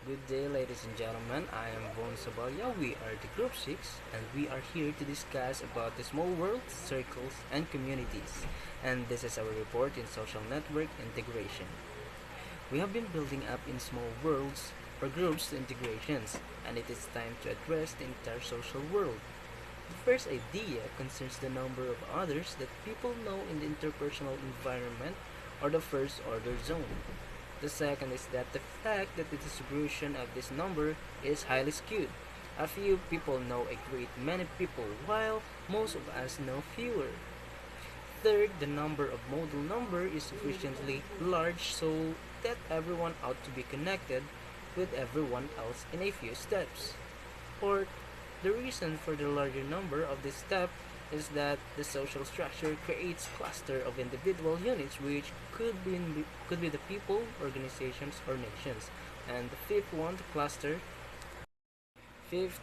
Good day, ladies and gentlemen. I am Von Sabalya. We are the Group 6, and we are here to discuss about the small worlds, circles, and communities. And this is our report in social network integration. We have been building up in small worlds or groups to integrations, and it is time to address the entire social world. The first idea concerns the number of others that people know in the interpersonal environment or the first order zone. The second is that the fact that the distribution of this number is highly skewed. A few people know a great many people, while most of us know fewer. Third, the number of modal number is sufficiently large so that everyone ought to be connected with everyone else in a few steps. Fourth, the reason for the larger number of this step is that the social structure creates cluster of individual units which could be the people, organizations, or nations. And the fifth,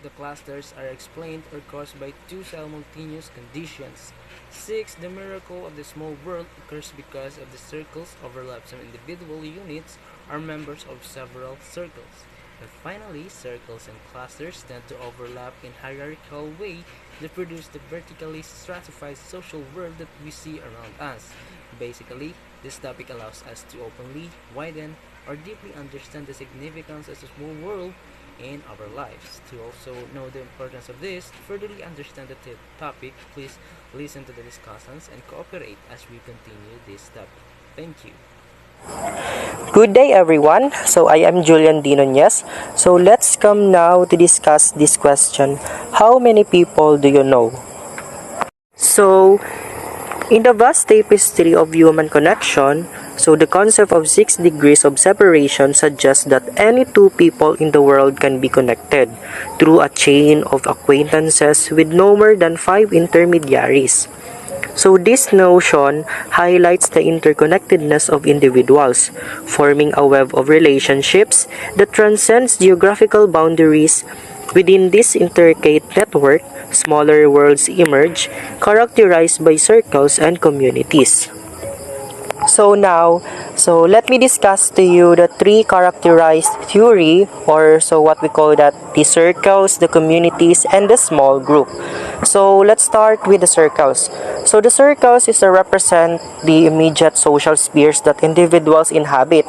the clusters are explained or caused by two simultaneous conditions. Six, the miracle of the small world occurs because of the circles overlap some individual units are members of several circles. And finally, circles and clusters tend to overlap in hierarchical way that produce the vertically stratified social world that we see around us. Basically, this topic allows us to openly, widen, or deeply understand the significance of the small world in our lives. To also know the importance of this, to furtherly understand the topic, please listen to the discussions and cooperate as we continue this topic. Thank you. Good day everyone. So I am Julian D. Nunez. So let's come now to discuss this question. How many people do you know? So in the vast tapestry of human connection, the concept of 6 degrees of separation suggests that any two people in the world can be connected through a chain of acquaintances with no more than 5 intermediaries. So this notion highlights the interconnectedness of individuals, forming a web of relationships that transcends geographical boundaries. Within this intricate network, smaller worlds emerge, characterized by circles and communities. So let me discuss to you the three characterized theory, or what we call that, the circles, the communities, and the small group. So let's start with the circles. So the circles is to represent the immediate social spheres that individuals inhabit.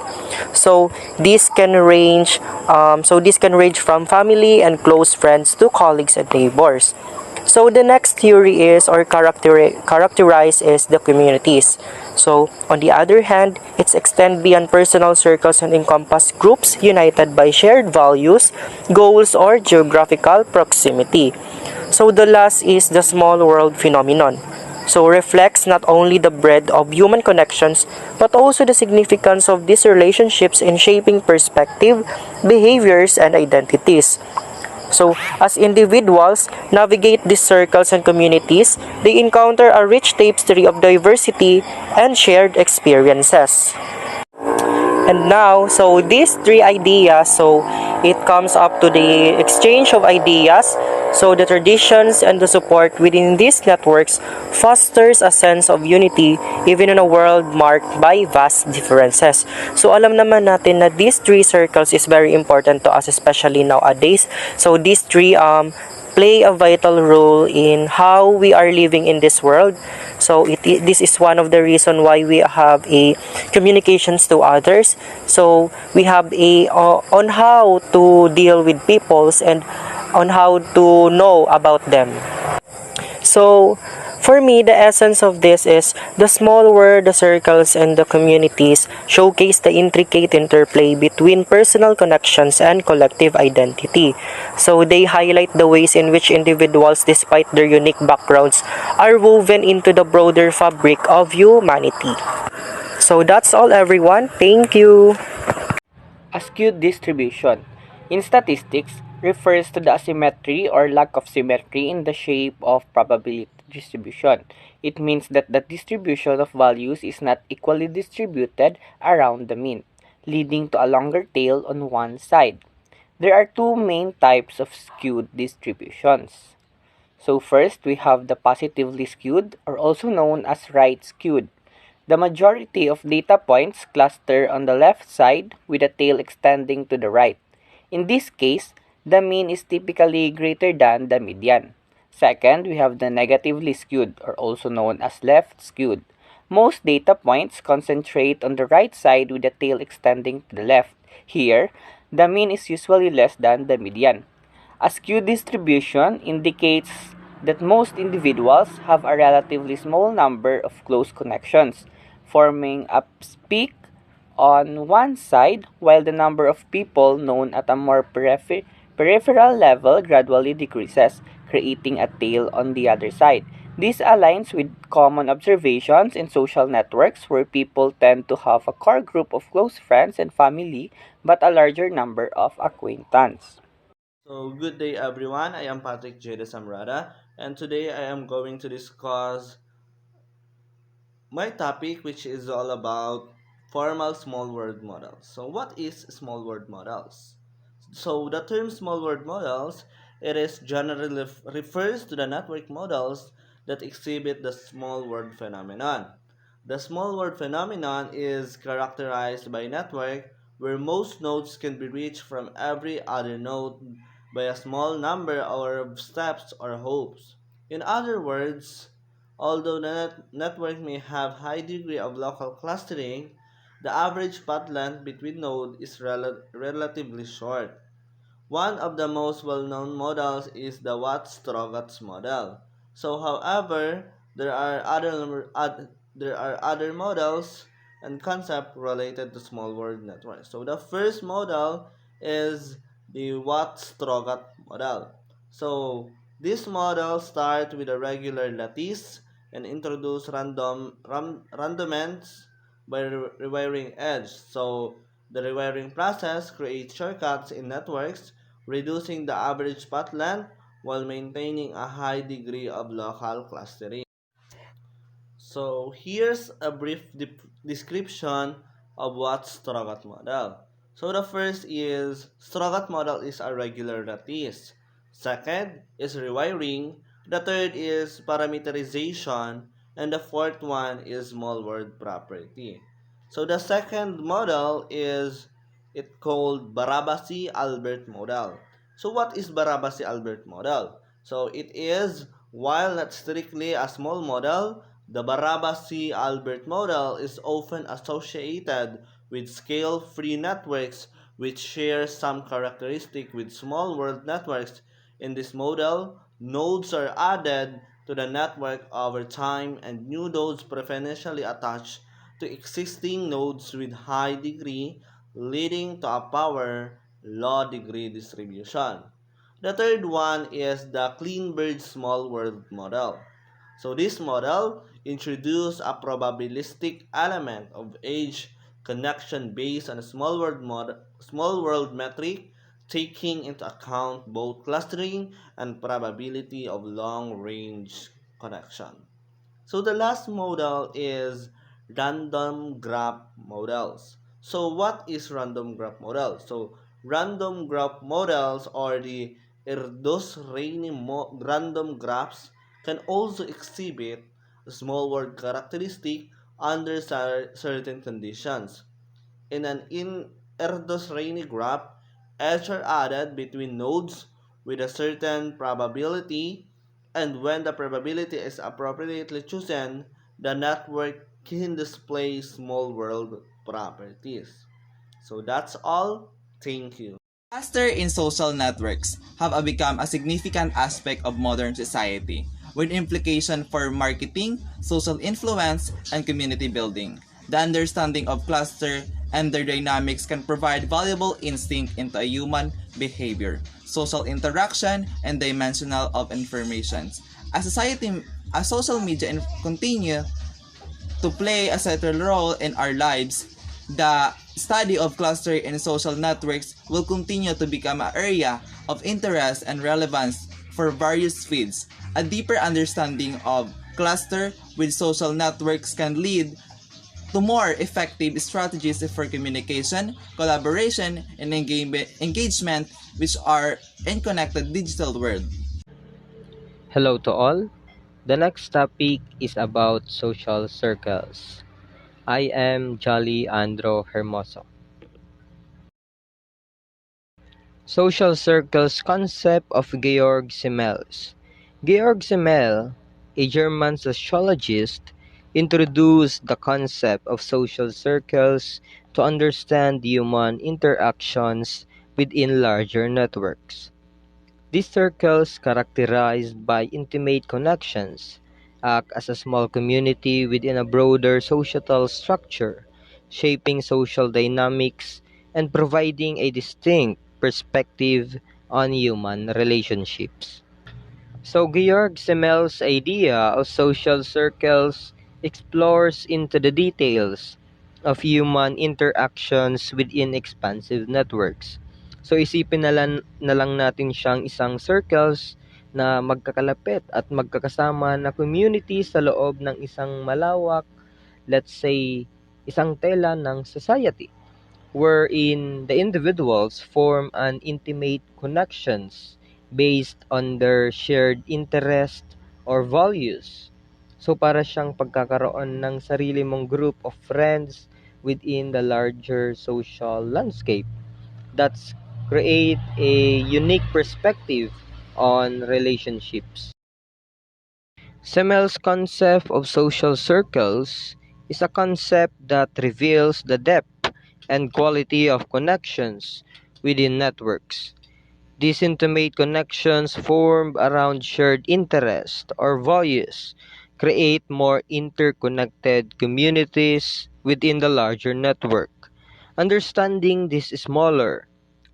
So this can range from family and close friends to colleagues and neighbors. So the next theory is, or characterize is, the communities. So on the other hand, it's extend beyond personal circles and encompass groups united by shared values, goals, or geographical proximity. So the last is the small world phenomenon. So reflects not only the breadth of human connections, but also the significance of these relationships in shaping perspective, behaviors, and identities. So, as individuals navigate these circles and communities, they encounter a rich tapestry of diversity and shared experiences. And now, these three ideas, it comes up to the exchange of ideas. So the traditions and the support within these networks fosters a sense of unity even in a world marked by vast differences. So alam naman natin na these three circles is very important to us, especially nowadays. So these three play a vital role in how we are living in this world. So this is one of the reason why we have a communications to others. So we have a on how to deal with peoples and on how to know about them. So for me, the essence of this is the small world, the circles, and the communities showcase the intricate interplay between personal connections and collective identity. So they highlight the ways in which individuals, despite their unique backgrounds, are woven into the broader fabric of humanity. So that's all everyone. Thank you. A skewed distribution, in statistics, refers to the asymmetry or lack of symmetry in the shape of probability distribution. It means that the distribution of values is not equally distributed around the mean, leading to a longer tail on one side. There are two main types of skewed distributions. So first, we have the positively skewed, or also known as right skewed. The majority of data points cluster on the left side with a tail extending to the right. In this case, the mean is typically greater than the median. Second, we have the negatively skewed, or also known as left skewed. Most data points concentrate on the right side with the tail extending to the left. Here, the mean is usually less than the median. A skewed distribution indicates that most individuals have a relatively small number of close connections, forming a peak on one side, while the number of people known at a more peripheral level gradually decreases, creating a tail on the other side. This aligns with common observations in social networks where people tend to have a core group of close friends and family, but a larger number of acquaintances. So, good day everyone. I am Patrick J. de Samrada, and today I am going to discuss my topic, which is all about formal small word models. So, what is small word models? So, the term small word models, it is generally refers to the network models that exhibit the small word phenomenon. The small word phenomenon is characterized by a network where most nodes can be reached from every other node by a small number of steps or hops. In other words, although the network may have high degree of local clustering, the average path length between nodes is relatively short. One of the most well-known models is the Watt-Strogatz model. So, however, there are other models and concepts related to small world networks. So, the first model is the Watt-Strogatz model. So, this model starts with a regular lattice and introduce randomness by rewiring edge. So, the rewiring process creates shortcuts in networks, reducing the average path length while maintaining a high degree of local clustering. So here's a brief description of what Strogat model. So the first is Strogat model is a regular lattice. Second is rewiring. The third is parameterization. And the fourth one is small word property. So the second model is it called Barabasi-Albert model. So what is Barabasi-Albert model? So it is, while not strictly a small model, the Barabasi-Albert model is often associated with scale-free networks which share some characteristic with small world networks. In this model, nodes are added to the network over time and new nodes preferentially attached to existing nodes with high degree, leading to a power low degree distribution. The third one is the Kleinberg small world model. So this model introduced a probabilistic element of age connection based on a small world metric, taking into account both clustering and probability of long range connection. So the last model is random graph models. So what is random graph model? So random graph models or the random graphs can also exhibit small word characteristic under certain conditions. In an Erdős-Rényi graph, edges are added between nodes with a certain probability, and when the probability is appropriately chosen, the network can display small world properties. So that's all. Thank you. Cluster in social networks have become a significant aspect of modern society, with implication for marketing, social influence, and community building. The understanding of cluster and their dynamics can provide valuable insight into human behavior, social interaction, and dimensional of information. As social media continue to play a central role in our lives, the study of cluster in social networks will continue to become an area of interest and relevance for various fields. A deeper understanding of cluster with social networks can lead to more effective strategies for communication, collaboration, and engagement which are in connected digital world. Hello to all. The next topic is about social circles. I am Jolly Andro Hermoso. Social circles concept of Georg Simmels. Georg Simmel, a German sociologist, introduced the concept of social circles to understand human interactions within larger networks. These circles, characterized by intimate connections, act as a small community within a broader societal structure, shaping social dynamics and providing a distinct perspective on human relationships. So Georg Semmel's idea of social circles explores into the details of human interactions within expansive networks. So isipin na lang natin siyang isang circles na magkakalapit at magkakasama na community sa loob ng isang malawak, let's say, isang tela ng society wherein the individuals form an intimate connections based on their shared interest or values. So para siyang pagkakaroon ng sarili mong group of friends within the larger social landscape. That's create a unique perspective on relationships. Semmel's concept of social circles is a concept that reveals the depth and quality of connections within networks. These intimate connections formed around shared interests or values create more interconnected communities within the larger network. Understanding these smaller,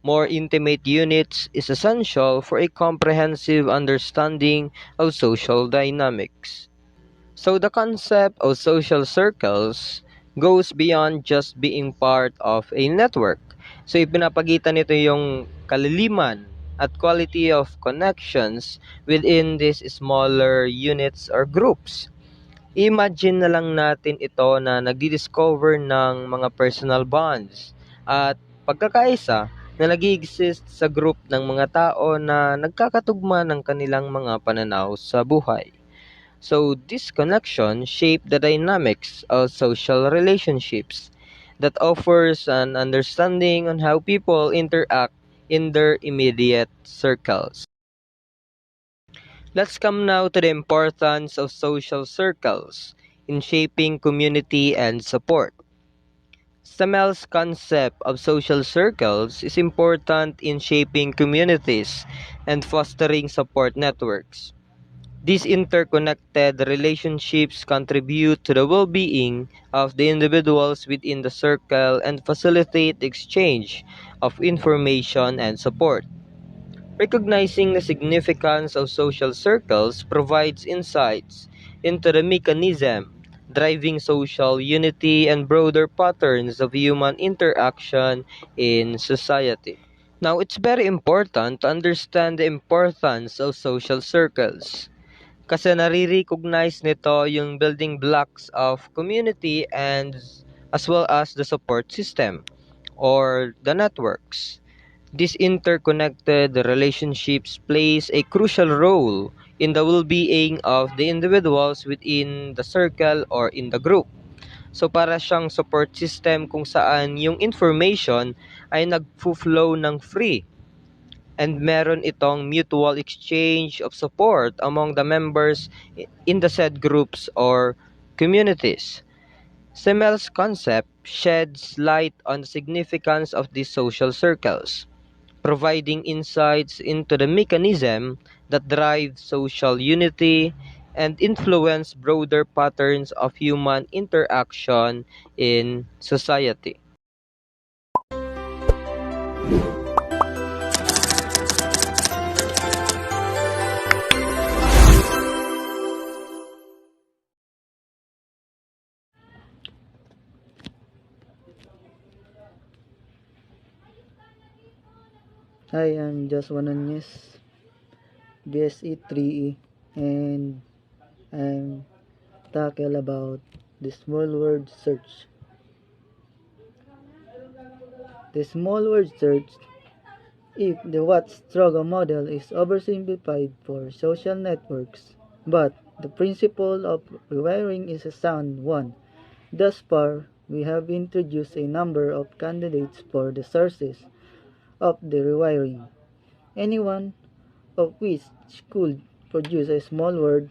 more intimate units is essential for a comprehensive understanding of social dynamics. So the concept of social circles goes beyond just being part of a network. So ipinapagitan nito yung kaliliman at quality of connections within these smaller units or groups. Imagine na lang natin ito na nagdi-discover ng mga personal bonds at pagkakaisa na nag-exist sa group ng mga tao na nagkakatugma ng kanilang mga pananaw sa buhay. So, this connection shape the dynamics of social relationships that offers an understanding on how people interact in their immediate circles. Let's come now to the importance of social circles in shaping community and support. Samel's concept of social circles is important in shaping communities and fostering support networks. These interconnected relationships contribute to the well-being of the individuals within the circle and facilitate the exchange of information and support. Recognizing the significance of social circles provides insights into the mechanism driving social unity and broader patterns of human interaction in society. Now, it's very important to understand the importance of social circles kasi nare-recognize nito yung building blocks of community and as well as the support system or the networks. These interconnected relationships plays a crucial role in the well-being of the individuals within the circle or in the group. So para siyang support system kung saan yung information ay nagfo-flow ng free and meron itong mutual exchange of support among the members in the said groups or communities. Semmel's concept sheds light on the significance of these social circles, providing insights into the mechanism that drive social unity and influence broader patterns of human interaction in society. Hi, I'm Joshua Nunez, BSE 3E, and I'm talking about the small word search. The small word search, if the Watts-Strogo model is oversimplified for social networks, but the principle of rewiring is a sound one. Thus far, we have introduced a number of candidates for the sources of the rewiring, any one of which could produce a small word.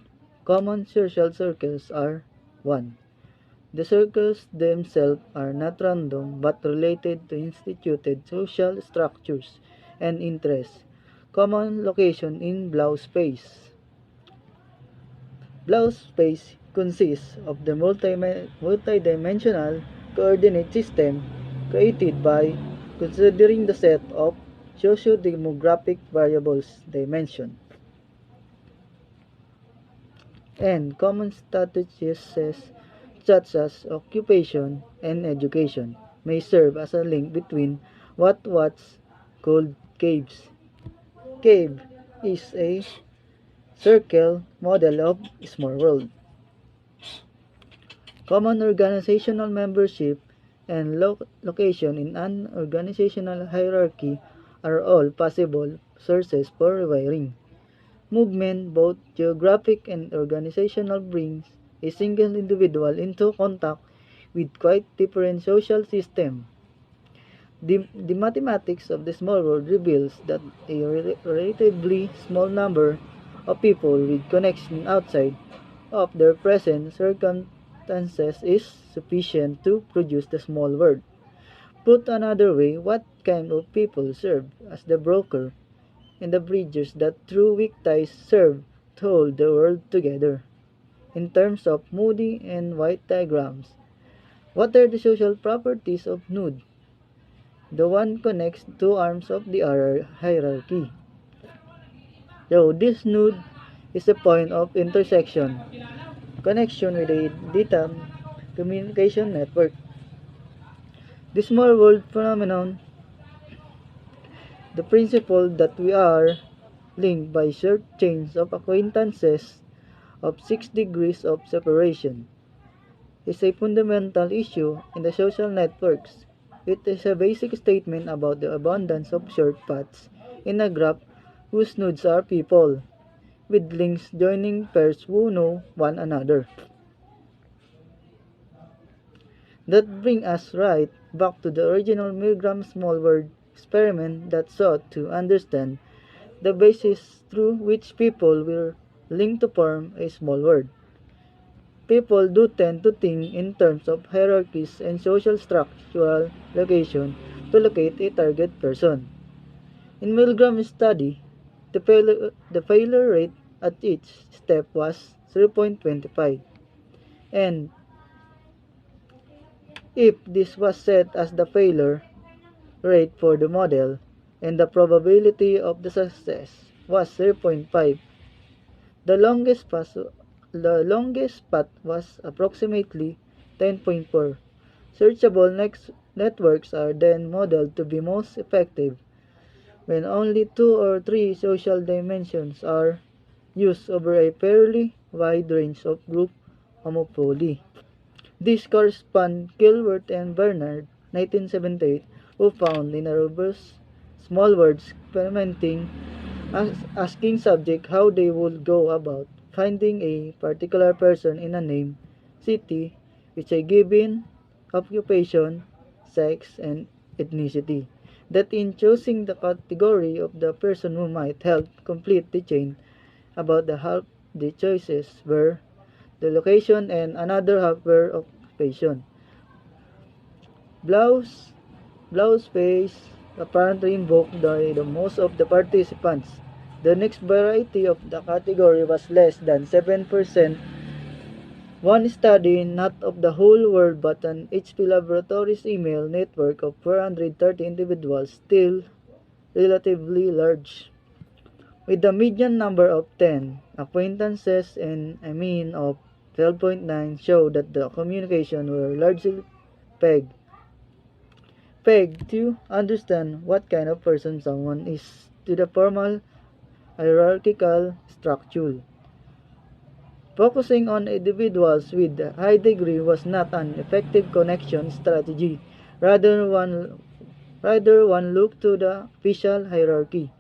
Common social circles are 1. The circles themselves are not random but related to instituted social structures and interests. Common location in Blau space. Blau space consists of the multidimensional coordinate system created by considering the set of socio-demographic variables dimension and common statuses such as occupation and education may serve as a link between what's called caves. Cave is a circle model of small world. Common organizational membership and location in an organizational hierarchy are all possible sources for rewiring. Movement, both geographic and organizational, brings a single individual into contact with quite different social systems. The mathematics of the small world reveals that a relatively small number of people with connection outside of their present circumstances is sufficient to produce the small world. Put another way, what kind of people serve as the broker and the bridges that through weak ties serve to hold the world together? In terms of Moody and White diagrams, what are the social properties of nude? The one connects two arms of the hierarchy. So this node is a point of intersection, connection with a data communication network. The small world phenomenon, the principle that we are linked by short chains of acquaintances of 6 degrees of separation, is a fundamental issue in the social networks. It is a basic statement about the abundance of short paths in a graph whose nodes are people, with links joining pairs who know one another. That brings us right back to the original Milgram small world experiment that sought to understand the basis through which people were linked to form a small world. People do tend to think in terms of hierarchies and social structural location to locate a target person. In Milgram's study, the failure rate at each step was 0.25, and if this was set as the failure rate for the model, and the probability of the success was 0.5, the longest path was approximately 10.4. Searchable networks are then modeled to be most effective when only 2 or 3 social dimensions are used over a fairly wide range of group homophily. These correspond Kilworth and Bernard, 1978, who found in a robust small words experimenting asking subjects how they would go about finding a particular person in a name, city, with a given occupation, sex, and ethnicity. That in choosing the category of the person who might help complete the chain, about the half the choices were the location and another half were occupation. Blouse, blouse space apparently invoked the most of the participants. The next variety of the category was less than 7%. One study, not of the whole world but an HP Laboratories email network of 430 individuals, still relatively large. With a median number of 10 acquaintances and a mean of 12.9 show that the communication were largely pegged. Pegged to understand what kind of person someone is to the formal hierarchical structure. Focusing on individuals with a high degree was not an effective connection strategy. Rather one looked to the official hierarchy.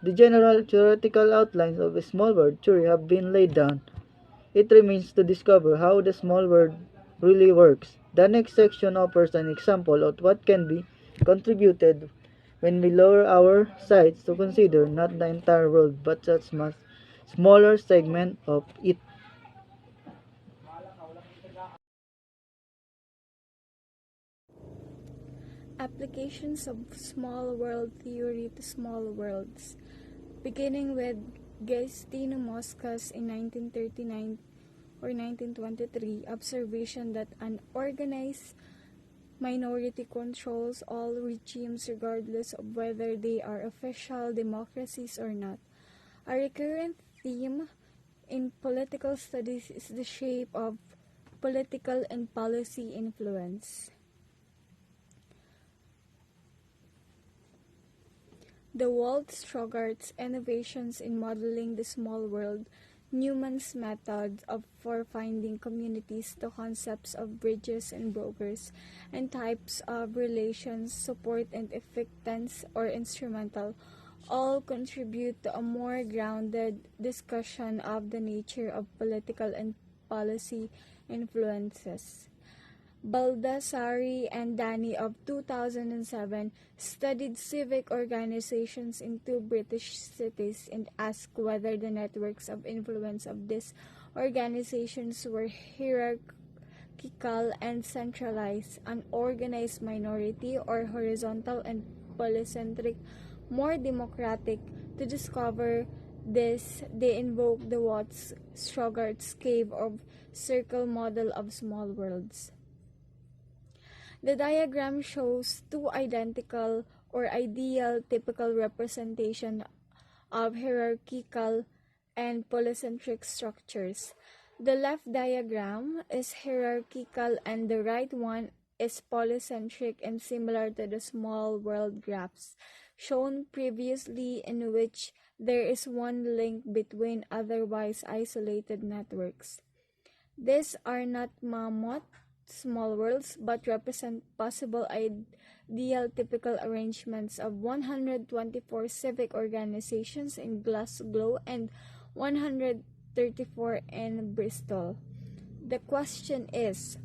The general theoretical outlines of a small world theory have been laid down. It remains to discover how the small world really works. The next section offers an example of what can be contributed when we lower our sights to consider not the entire world but just much smaller segment of it. Applications of small world theory to small worlds, beginning with Gaetano Moscas in 1939 or 1923 observation that an organized minority controls all regimes regardless of whether they are official democracies or not. A recurrent theme in political studies is the shape of political and policy influence. The Walt Strogart's innovations in modeling the small world, Newman's method for finding communities, the concepts of bridges and brokers, and types of relations, support and effectance or instrumental, all contribute to a more grounded discussion of the nature of political and policy influences. Baldassari and Dani of 2007 studied civic organizations in two British cities and asked whether the networks of influence of these organizations were hierarchical and centralized, an organized minority, or horizontal and polycentric, more democratic. To discover this, they invoked the Watts-Strogart's cave of circle model of small worlds. The diagram shows two identical or ideal typical representation of hierarchical and polycentric structures. The left diagram is hierarchical and the right one is polycentric and similar to the small world graphs shown previously, in which there is one link between otherwise isolated networks. These are not mammoth small worlds but represent possible ideal typical arrangements of 124 civic organizations in Glasgow and 134 in Bristol. The question is,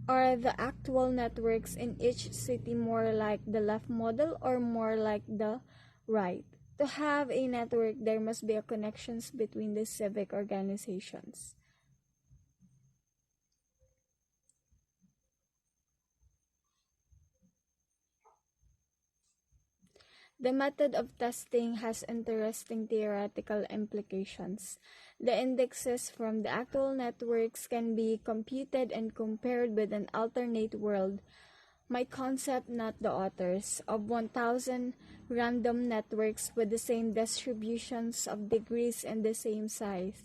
are the actual networks in each city more like the left model or more like the right? To have a network, there must be a connections between the civic organizations. The method of testing has interesting theoretical implications. The indexes from the actual networks can be computed and compared with an alternate world. My concept, not the authors, of 1,000 random networks with the same distributions of degrees and the same size.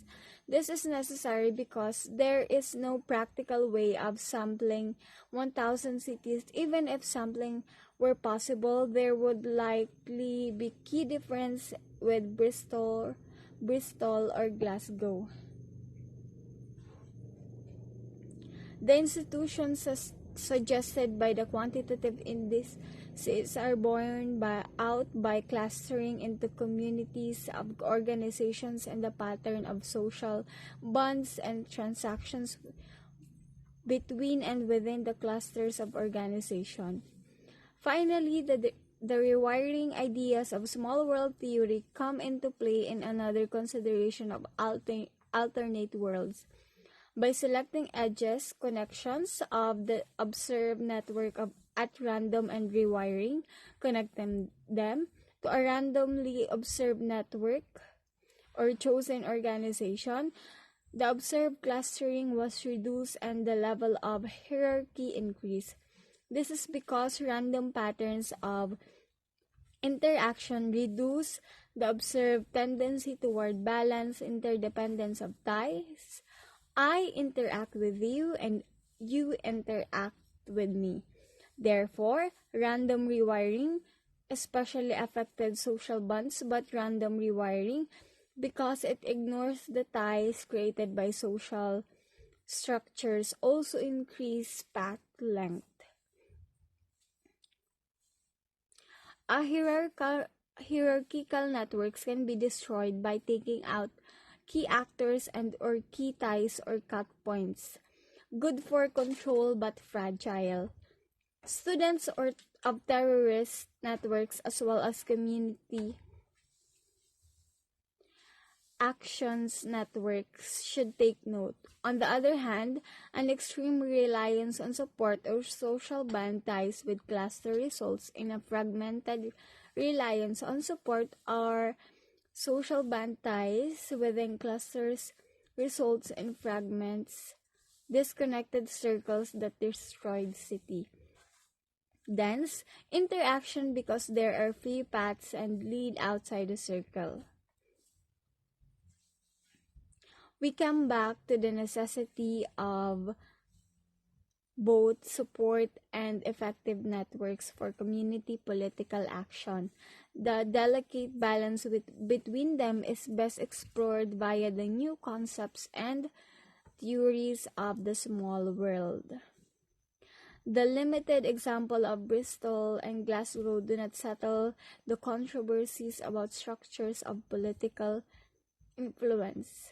This is necessary because there is no practical way of sampling 1,000 cities. Even if sampling were possible, there would likely be key difference with Bristol or Glasgow. The institutions suggested by the quantitative indices are borne out by clustering into communities of organizations and the pattern of social bonds and transactions between and within the clusters of organization. Finally, the rewiring ideas of small world theory come into play in another consideration of alternate worlds. By selecting edges, connections of the observed network at random and rewiring, connecting them to a randomly observed network or chosen organization, the observed clustering was reduced and the level of hierarchy increased. This is because random patterns of interaction reduce the observed tendency toward balance, interdependence of ties. I interact with you and you interact with me. Therefore, random rewiring especially affected social bonds, but random rewiring, because it ignores the ties created by social structures, also increase path length. Hierarchical networks can be destroyed by taking out key actors and or key ties or cut points. Good for control but fragile. Students or of terrorist networks as well as community actions networks should take note. On the other hand, an extreme reliance on support or social band ties with cluster results in a fragmented reliance on support or social band ties within clusters results in fragments, disconnected circles that destroyed city. Dense interaction because there are few paths and lead outside the circle. We come back to the necessity of both support and effective networks for community political action. The delicate balance between them is best explored via the new concepts and theories of the small world. The limited example of Bristol and Glasgow do not settle the controversies about structures of political influence,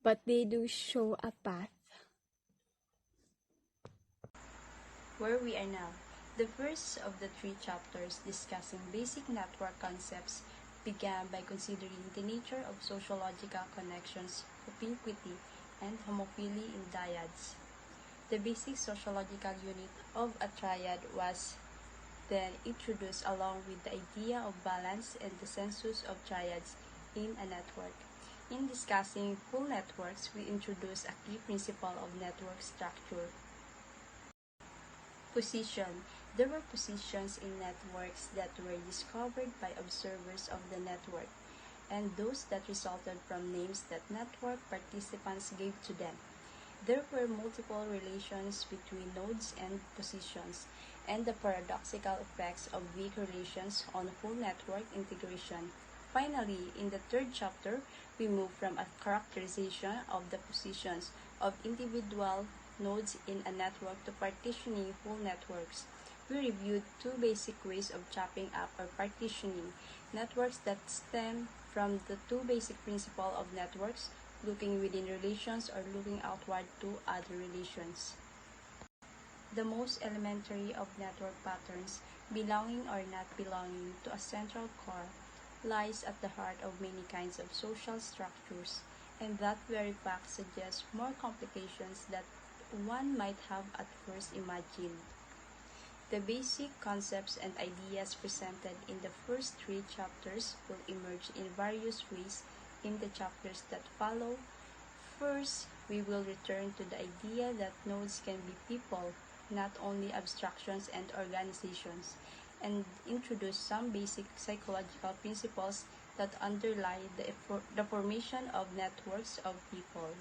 but they do show a path. Where we are now. The first of the three chapters discussing basic network concepts began by considering the nature of sociological connections, ubiquity, and homophily in dyads. The basic sociological unit of a triad was then introduced along with the idea of balance and the census of triads in a network. In discussing full networks, we introduce a key principle of network structure. Position. There were positions in networks that were discovered by observers of the network, and those that resulted from names that network participants gave to them. There were multiple relations between nodes and positions, and the paradoxical effects of weak relations on full network integration. Finally, in the third chapter, we move from a characterization of the positions of individual nodes in a network to partitioning full networks. We reviewed two basic ways of chopping up or partitioning networks that stem from the two basic principles of networks, looking within relations or looking outward to other relations. The most elementary of network patterns, belonging or not belonging to a central core, lies at the heart of many kinds of social structures, and that very fact suggests more complications than one might have at first imagined. The basic concepts and ideas presented in the first three chapters will emerge in various ways in the chapters that follow. First, we will return to the idea that nodes can be people, not only abstractions and organizations, and introduce some basic psychological principles that underlie the formation of networks of people.